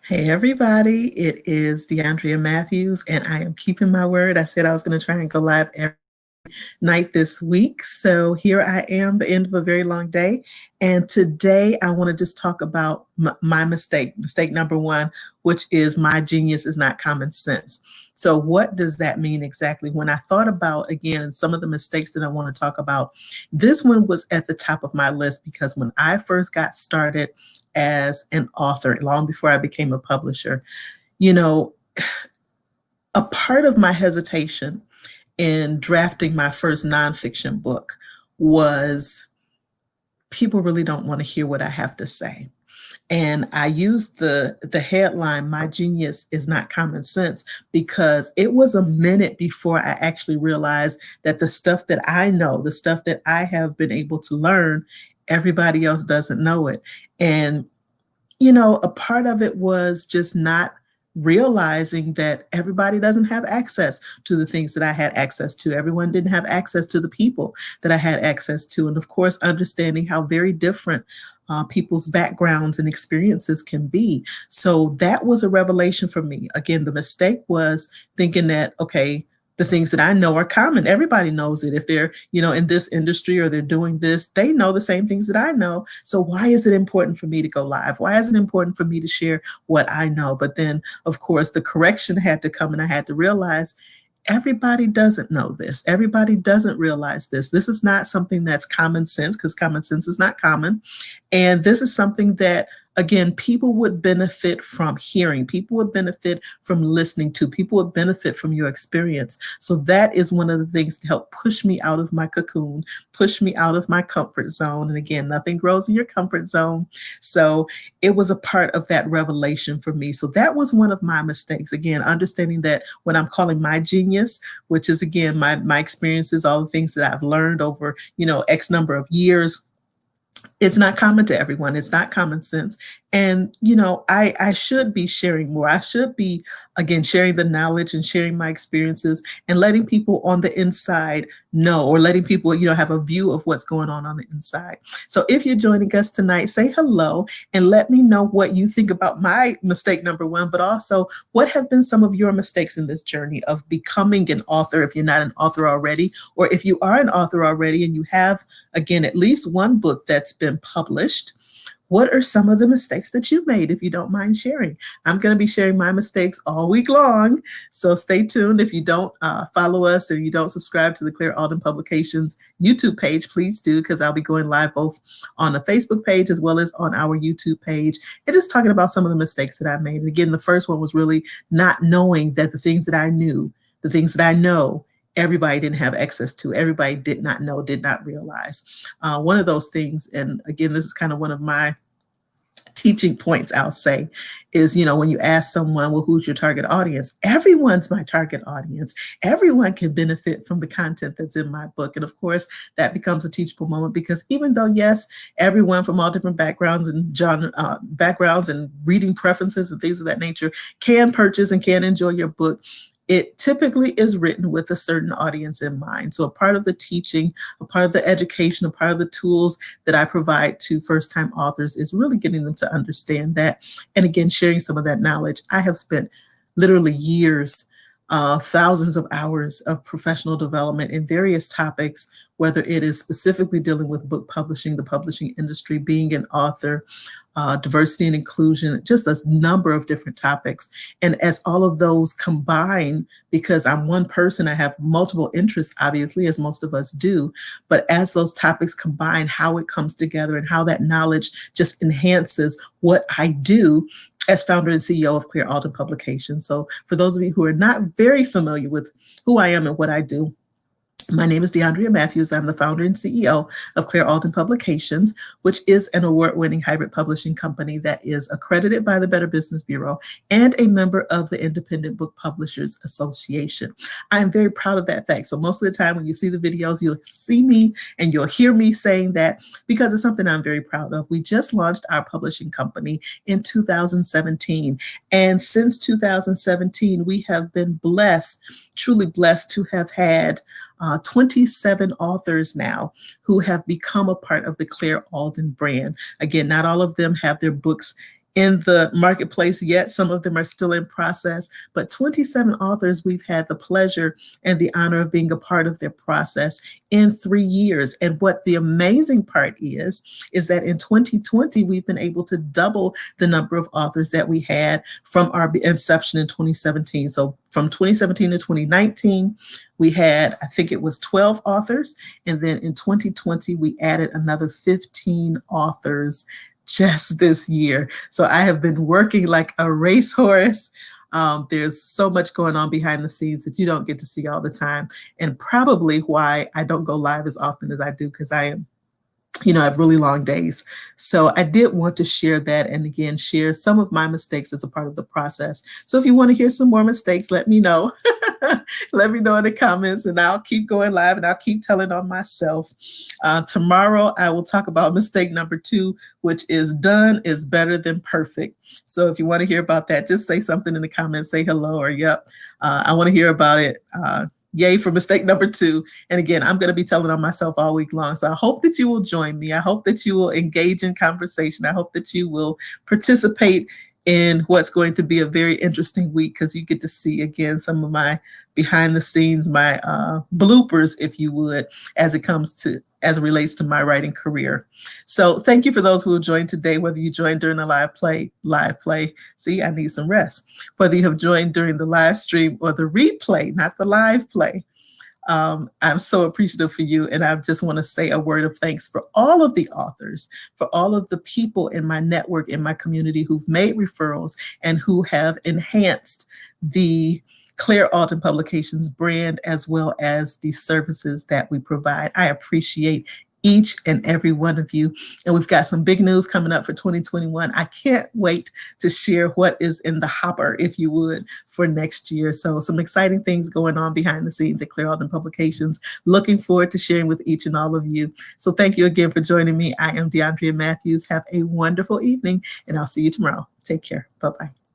Hey everybody, it is DeAndrea Matthews, and I am keeping my word. I said I was going to try and go live every night this week. So here I am, the end of a very long day. And today I want to just talk about my mistake number one, which is my genius is not common sense. So what does that mean exactly? When I thought about, again, some of the mistakes that I want to talk about, this one was at the top of my list because when I first got started as an author, long before I became a publisher, you know, a part of my hesitation in drafting my first nonfiction book was people really don't want to hear what I have to say. And I used the headline, "My genius is not common sense," because it was a minute before I actually realized that the stuff that I know, the stuff that I have been able to learn, everybody else doesn't know it. And a part of it was just not realizing that everybody doesn't have access to the things that I had access to. Everyone didn't have access to the people that I had access to. And of course, understanding how very different people's backgrounds and experiences can be. So that was a revelation for me. Again, the mistake was thinking that, okay, the things that I know are common. Everybody knows it. If they're, in this industry or they're doing this, they know the same things that I know. So why is it important for me to go live? Why is it important for me to share what I know? But then, of course, the correction had to come and I had to realize everybody doesn't know this. Everybody doesn't realize this. This is not something that's common sense because common sense is not common. And this is something that, again, people would benefit from hearing. People would benefit from listening to. People would benefit from your experience. So that is one of the things that help push me out of my cocoon, push me out of my comfort zone. And again, nothing grows in your comfort zone. So it was a part of that revelation for me. So that was one of my mistakes. Again, understanding that what I'm calling my genius, which is again my experiences, all the things that I've learned over, X number of years, it's not common to everyone. It's not common sense. And, I should be sharing more. I should be, again, sharing the knowledge and sharing my experiences and letting people on the inside know, or letting people, have a view of what's going on the inside. So if you're joining us tonight, say hello and let me know what you think about my mistake number one, but also what have been some of your mistakes in this journey of becoming an author if you're not an author already, or if you are an author already and you have, again, at least one book that's been published. What are some of the mistakes that you made, if you don't mind sharing? I'm going to be sharing my mistakes all week long, so stay tuned. If you don't follow us and you don't subscribe to the Claire Alden Publications YouTube page, please do, because I'll be going live both on the Facebook page as well as on our YouTube page and just talking about some of the mistakes that I made. And again, the first one was really not knowing that the things that I knew, the things that I know, everybody didn't have access to. Everybody did not know, did not realize. One of those things, and again, this is kind of one of my teaching points, I'll say, is, when you ask someone, well, who's your target audience? Everyone's my target audience. Everyone can benefit from the content that's in my book. And of course, that becomes a teachable moment because even though, yes, everyone from all different backgrounds and genre, backgrounds and reading preferences and things of that nature can purchase and can enjoy your book, it typically is written with a certain audience in mind. So a part of the teaching, a part of the education, a part of the tools that I provide to first-time authors is really getting them to understand that. And again, sharing some of that knowledge. I have spent literally years, thousands of hours of professional development in various topics, whether it is specifically dealing with book publishing, the publishing industry, being an author, diversity and inclusion, just a number of different topics. And as all of those combine, because I'm one person, I have multiple interests, obviously, as most of us do. But as those topics combine, how it comes together and how that knowledge just enhances what I do as founder and CEO of Claire Alden Publications. So for those of you who are not very familiar with who I am and what I do, my name is DeAndrea Matthews. I'm the founder and CEO of Claire Alden Publications, which is an award-winning hybrid publishing company that is accredited by the Better Business Bureau and a member of the Independent Book Publishers Association. I am very proud of that fact. So most of the time when you see the videos, you'll see me and you'll hear me saying that because it's something I'm very proud of. We just launched our publishing company in 2017. And since 2017, we have been blessed, truly blessed to have had 27 authors now who have become a part of the Claire Alden brand. Again, not all of them have their books in the marketplace yet. Some of them are still in process, but 27 authors we've had the pleasure and the honor of being a part of their process in 3 years. And what the amazing part is that in 2020, we've been able to double the number of authors that we had from our inception in 2017. So from 2017 to 2019, we had, I think it was 12 authors. And then in 2020, we added another 15 authors just this year. So I have been working like a racehorse. There's so much going on behind the scenes that you don't get to see all the time. And probably why I don't go live as often as I do, because I am, I have really long days. So I did want to share that, and again, share some of my mistakes as a part of the process. So if you want to hear some more mistakes, let me know. Let me know in the comments, and I'll keep going live and I'll keep telling on myself. Tomorrow, I will talk about mistake number 2, which is done is better than perfect. So if you want to hear about that, just say something in the comments, say hello or yep. I want to hear about it. Yay for mistake number 2. And again, I'm going to be telling on myself all week long. So I hope that you will join me. I hope that you will engage in conversation. I hope that you will participate in what's going to be a very interesting week, because you get to see, again, some of my behind the scenes, my bloopers, if you would, as it relates to my writing career. So thank you for those who have joined today, whether you joined during the live play. See, I need some rest. Whether you have joined during the live stream or the replay, not the live play. I'm so appreciative for you. And I just want to say a word of thanks for all of the authors, for all of the people in my network, in my community who've made referrals and who have enhanced the Claire Alton Publications brand, as well as the services that we provide. I appreciate each and every one of you. And we've got some big news coming up for 2021. I can't wait to share what is in the hopper, if you would, for next year. So some exciting things going on behind the scenes at Claire Alton Publications. Looking forward to sharing with each and all of you. So thank you again for joining me. I am DeAndrea Matthews. Have a wonderful evening, and I'll see you tomorrow. Take care. Bye-bye.